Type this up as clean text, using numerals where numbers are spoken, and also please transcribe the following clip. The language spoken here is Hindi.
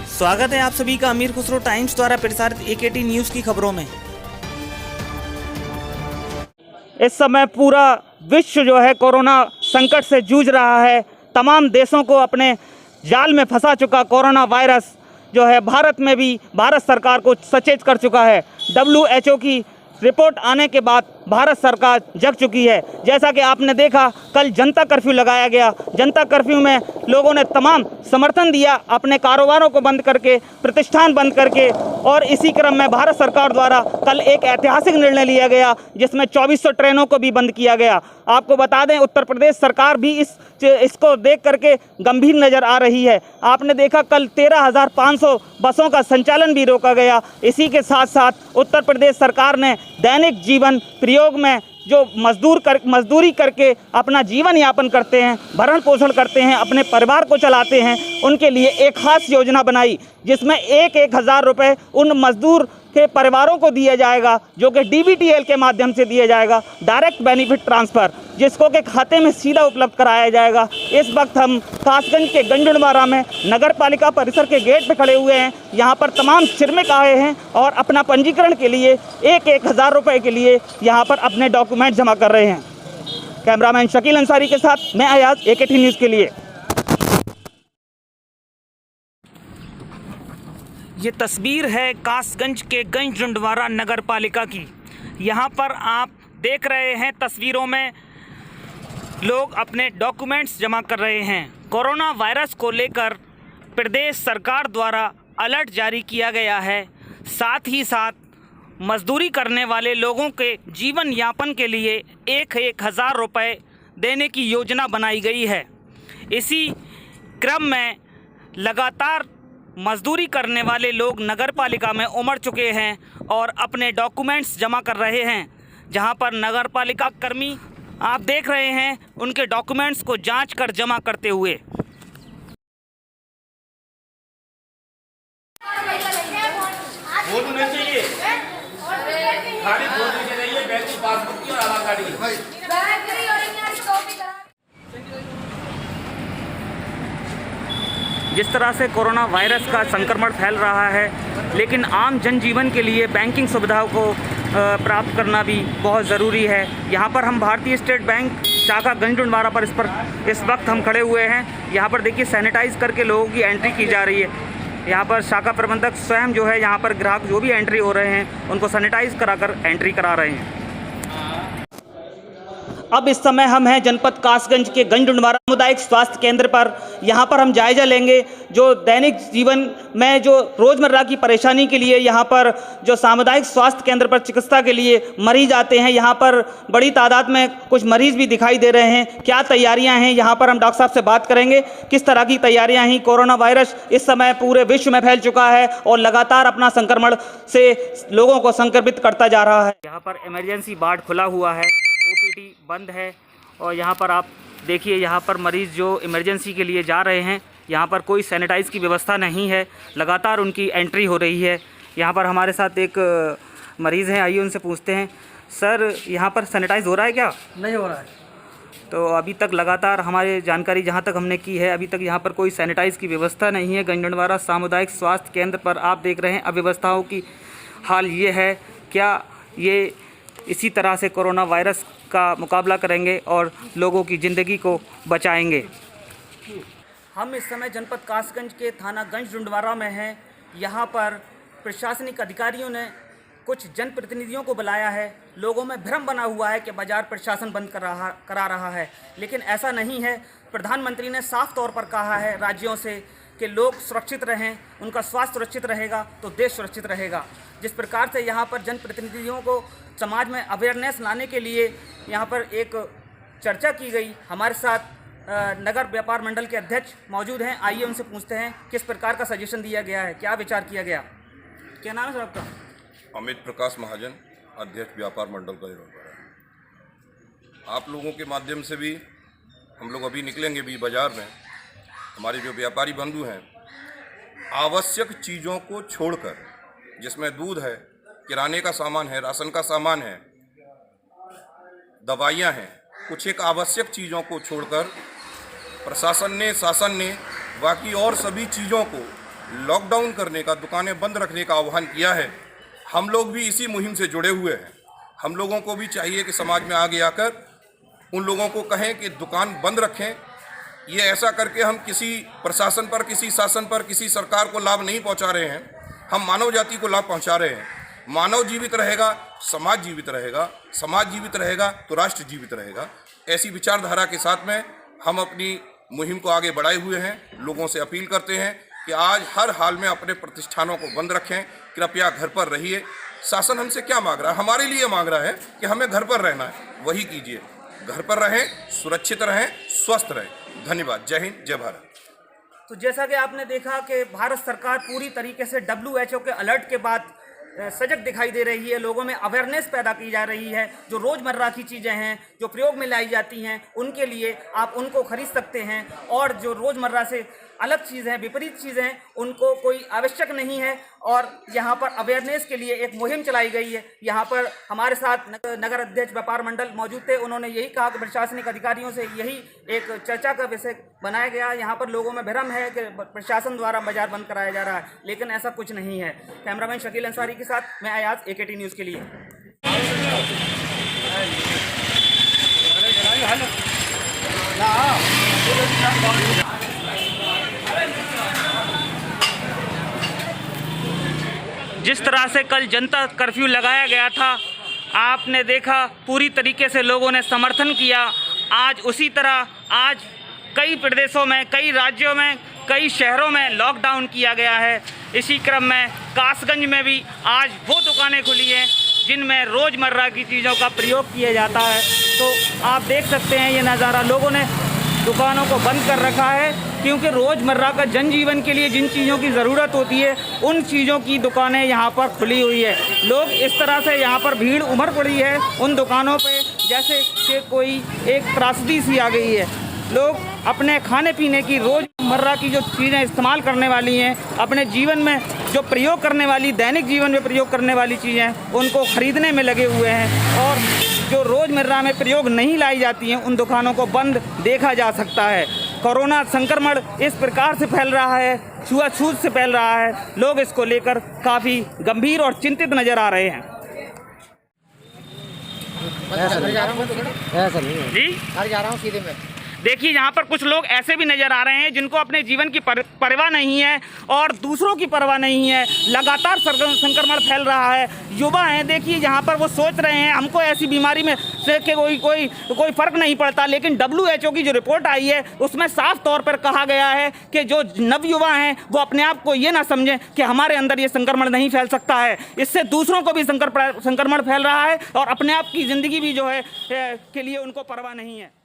स्वागत है आप सभी का अमीर खुसरो टाइम्स द्वारा प्रसारित एकेटी न्यूज़ की खबरों में। इस समय पूरा विश्व जो है कोरोना संकट से जूझ रहा है। तमाम देशों को अपने जाल में फंसा चुका कोरोना वायरस जो है भारत में भी भारत सरकार को सचेत कर चुका है। WHO की रिपोर्ट आने के बाद भारत सरकार जग चुकी है। जैसा कि आपने देखा, कल जनता कर्फ्यू लगाया गया। जनता कर्फ्यू में लोगों ने तमाम समर्थन दिया, अपने कारोबारों को बंद करके, प्रतिष्ठान बंद करके। और इसी क्रम में भारत सरकार द्वारा कल एक ऐतिहासिक निर्णय लिया गया जिसमें 2400 ट्रेनों को भी बंद किया गया। आपको बता दें, उत्तर प्रदेश सरकार भी इसको देख करके गंभीर नज़र आ रही है। आपने देखा कल 13,500 बसों का संचालन भी रोका गया। इसी के साथ साथ उत्तर प्रदेश सरकार ने दैनिक जीवन प्रयोग में जो मजदूरी करके अपना जीवन यापन करते हैं, भरण पोषण करते हैं, अपने परिवार को चलाते हैं, उनके लिए एक खास योजना बनाई जिसमें 1,000 रुपये उन मजदूर के परिवारों को दिया जाएगा, जो कि DBTL के माध्यम से दिया जाएगा, डायरेक्ट बेनिफिट ट्रांसफ़र, जिसको के खाते में सीधा उपलब्ध कराया जाएगा। इस वक्त हम कासगंज के गंजुड़वारा में नगर पालिका परिसर के गेट पे खड़े हुए हैं। यहाँ पर तमाम श्रमिक आए हैं और अपना पंजीकरण के लिए 1,000 रुपये के लिए यहाँ पर अपने डॉक्यूमेंट जमा कर रहे हैं। कैमरामैन शकील अंसारी के साथ मैं अयाज, एकेटी न्यूज़ के लिए। ये तस्वीर है कासगंज के गंजुड़वारा नगर पालिका की। यहाँ पर आप देख रहे हैं तस्वीरों में लोग अपने डॉक्यूमेंट्स जमा कर रहे हैं। कोरोना वायरस को लेकर प्रदेश सरकार द्वारा अलर्ट जारी किया गया है। साथ ही साथ मजदूरी करने वाले लोगों के जीवन यापन के लिए 1,000 रुपये देने की योजना बनाई गई है। इसी क्रम में लगातार मजदूरी करने वाले लोग नगर पालिका में उमड़ चुके हैं और अपने डॉक्यूमेंट्स जमा कर रहे हैं। जहां पर नगर पालिका कर्मी आप देख रहे हैं उनके डॉक्यूमेंट्स को जांच कर जमा करते हुए। जिस तरह से कोरोना वायरस का संक्रमण फैल रहा है, लेकिन आम जनजीवन के लिए बैंकिंग सुविधाओं को प्राप्त करना भी बहुत ज़रूरी है। यहाँ पर हम भारतीय स्टेट बैंक शाखा गंजुड़वारा पर इस वक्त हम खड़े हुए हैं। यहाँ पर देखिए सैनिटाइज करके लोगों की एंट्री की जा रही है। यहाँ पर शाखा प्रबंधक स्वयं जो है यहाँ पर ग्राहक जो भी एंट्री हो रहे हैं उनको सैनिटाइज कराकर एंट्री करा रहे हैं। अब इस समय हम हैं जनपद कासगंज के गंजुड़वारा सामुदायिक स्वास्थ्य केंद्र पर। यहाँ पर हम जायजा लेंगे जो दैनिक जीवन में जो रोज़मर्रा की परेशानी के लिए यहाँ पर जो सामुदायिक स्वास्थ्य केंद्र पर चिकित्सा के लिए मरीज आते हैं। यहाँ पर बड़ी तादाद में कुछ मरीज भी दिखाई दे रहे हैं। क्या तैयारियाँ हैं, यहाँ पर हम डॉक्टर साहब से बात करेंगे। किस तरह की तैयारियाँ हैं? कोरोना वायरस इस समय पूरे विश्व में फैल चुका है और लगातार अपना संक्रमण से लोगों को संक्रमित करता जा रहा है। यहाँ पर इमरजेंसी वार्ड खुला हुआ है, OPD बंद है और यहाँ पर आप देखिए, यहाँ पर मरीज़ जो इमरजेंसी के लिए जा रहे हैं, यहाँ पर कोई सैनिटाइज़ की व्यवस्था नहीं है। लगातार उनकी एंट्री हो रही है। यहाँ पर हमारे साथ एक मरीज़ हैं, आइए उनसे पूछते हैं। सर, यहाँ पर सैनिटाइज़ हो रहा है क्या? नहीं हो रहा है। तो अभी तक लगातार हमारी जानकारी जहाँ तक हमने की है, अभी तक यहाँ पर कोई सैनिटाइज़ की व्यवस्था नहीं है। गंजुड़वारा सामुदायिक स्वास्थ्य केंद्र पर आप देख रहे हैं अव्यवस्थाओं की हाल ये है। क्या ये इसी तरह से कोरोना वायरस का मुकाबला करेंगे और लोगों की ज़िंदगी को बचाएंगे? हम इस समय जनपद कासगंज के थाना गंजुड़वारा में हैं। यहाँ पर प्रशासनिक अधिकारियों ने कुछ जनप्रतिनिधियों को बुलाया है। लोगों में भ्रम बना हुआ है कि बाजार प्रशासन बंद करा रहा है, लेकिन ऐसा नहीं है। प्रधानमंत्री ने साफ तौर पर कहा है राज्यों से कि लोग सुरक्षित रहें, उनका स्वास्थ्य सुरक्षित रहेगा तो देश सुरक्षित रहेगा। जिस प्रकार से यहाँ पर जनप्रतिनिधियों को समाज में अवेयरनेस लाने के लिए यहाँ पर एक चर्चा की गई। हमारे साथ नगर व्यापार मंडल के अध्यक्ष मौजूद हैं। आइए उनसे पूछते हैं किस प्रकार का सजेशन दिया गया है, क्या विचार किया गया। क्या नाम है सर आपका? अमित प्रकाश महाजन, अध्यक्ष व्यापार मंडल का आप लोगों के माध्यम से भी हम लोग अभी निकलेंगे भी बाज़ार में। हमारे जो व्यापारी बंधु हैं, आवश्यक चीज़ों को छोड़कर, जिसमें दूध है, किराने का सामान है, राशन का सामान है, दवाइयाँ हैं, कुछ एक आवश्यक चीज़ों को छोड़कर शासन ने बाकी और सभी चीज़ों को लॉकडाउन करने का, दुकानें बंद रखने का आह्वान किया है। हम लोग भी इसी मुहिम से जुड़े हुए हैं। हम लोगों को भी चाहिए कि समाज में आगे आकर उन लोगों को कहें कि दुकान बंद रखें। ये ऐसा करके हम किसी प्रशासन पर, किसी शासन पर, किसी सरकार को लाभ नहीं पहुंचा रहे हैं, हम मानव जाति को लाभ पहुंचा रहे हैं। मानव जीवित रहेगा, समाज जीवित रहेगा, समाज जीवित रहेगा तो राष्ट्र जीवित रहेगा। ऐसी विचारधारा के साथ में हम अपनी मुहिम को आगे बढ़ाए हुए हैं। लोगों से अपील करते हैं कि आज हर हाल में अपने प्रतिष्ठानों को बंद रखें, कृपया घर पर रहिए। शासन हमसे क्या मांग रहा है? हमारे लिए मांग रहा है कि हमें घर पर रहना है, वही कीजिए। घर पर रहें, सुरक्षित रहें, स्वस्थ रहें। धन्यवाद। जय हिंद, जय भारत। तो जैसा कि आपने देखा कि भारत सरकार पूरी तरीके से WHO के अलर्ट के बाद सजग दिखाई दे रही है। लोगों में अवेयरनेस पैदा की जा रही है। जो रोज़मर्रा की चीज़ें हैं, जो प्रयोग में लाई जाती हैं, उनके लिए आप उनको खरीद सकते हैं। और जो रोज़मर्रा से अलग चीज़ें हैं, विपरीत चीज़ें हैं, उनको कोई आवश्यक नहीं है। और यहाँ पर अवेयरनेस के लिए एक मुहिम चलाई गई है। यहाँ पर हमारे साथ नगर अध्यक्ष व्यापार मंडल मौजूद थे। उन्होंने यही कहा कि प्रशासनिक अधिकारियों से यही एक चर्चा का विषय बनाया गया। यहाँ पर लोगों में भ्रम है कि प्रशासन द्वारा बाजार बंद कराया जा रहा है, लेकिन ऐसा कुछ नहीं है। कैमरामैन शकील अंसारी के साथ मैं अयाज, AKT न्यूज़ के लिए। जिस तरह से कल जनता कर्फ्यू लगाया गया था, आपने देखा पूरी तरीके से लोगों ने समर्थन किया। आज उसी तरह आज कई प्रदेशों में, कई राज्यों में, कई शहरों में लॉकडाउन किया गया है। इसी क्रम में कासगंज में भी आज वो दुकानें खुली हैं जिनमें रोज़मर्रा की चीज़ों का प्रयोग किया जाता है। तो आप देख सकते हैं ये नज़ारा, लोगों ने दुकानों को बंद कर रखा है क्योंकि रोज़मर्रा का जनजीवन के लिए जिन चीज़ों की ज़रूरत होती है उन चीज़ों की दुकानें यहाँ पर खुली हुई है। लोग इस तरह से यहाँ पर भीड़ उमड़ पड़ी है उन दुकानों पे जैसे कि कोई एक त्रासदी सी आ गई है। लोग अपने खाने पीने की, रोज़मर्रा की जो चीज़ें इस्तेमाल करने वाली हैं, अपने जीवन में जो प्रयोग करने वाली, दैनिक जीवन में प्रयोग करने वाली चीज़ें, उनको ख़रीदने में लगे हुए हैं। और जो रोज़मर्रा में प्रयोग नहीं लाई जाती हैं उन दुकानों को बंद देखा जा सकता है। कोरोना संक्रमण इस प्रकार से फैल रहा है, छुआछूत से फैल रहा है। लोग इसको लेकर काफ़ी गंभीर और चिंतित नज़र आ रहे हैं। जी जा रहा हूँ सीधे में। देखिए यहाँ पर कुछ लोग ऐसे भी नज़र आ रहे हैं जिनको अपने जीवन की परवाह नहीं है और दूसरों की परवाह नहीं है। लगातार संक्रमण फैल रहा है। युवा हैं, देखिए यहाँ पर वो सोच रहे हैं हमको ऐसी बीमारी में से कि कोई फ़र्क नहीं पड़ता, लेकिन WHO की जो रिपोर्ट आई है उसमें साफ तौर पर कहा गया है कि जो नवयुवा हैं वो अपने आप को ये ना समझें कि हमारे अंदर ये संक्रमण नहीं फैल सकता है। इससे दूसरों को भी संक्रमण फैल रहा है और अपने आप की ज़िंदगी भी जो है के लिए उनको परवाह नहीं है।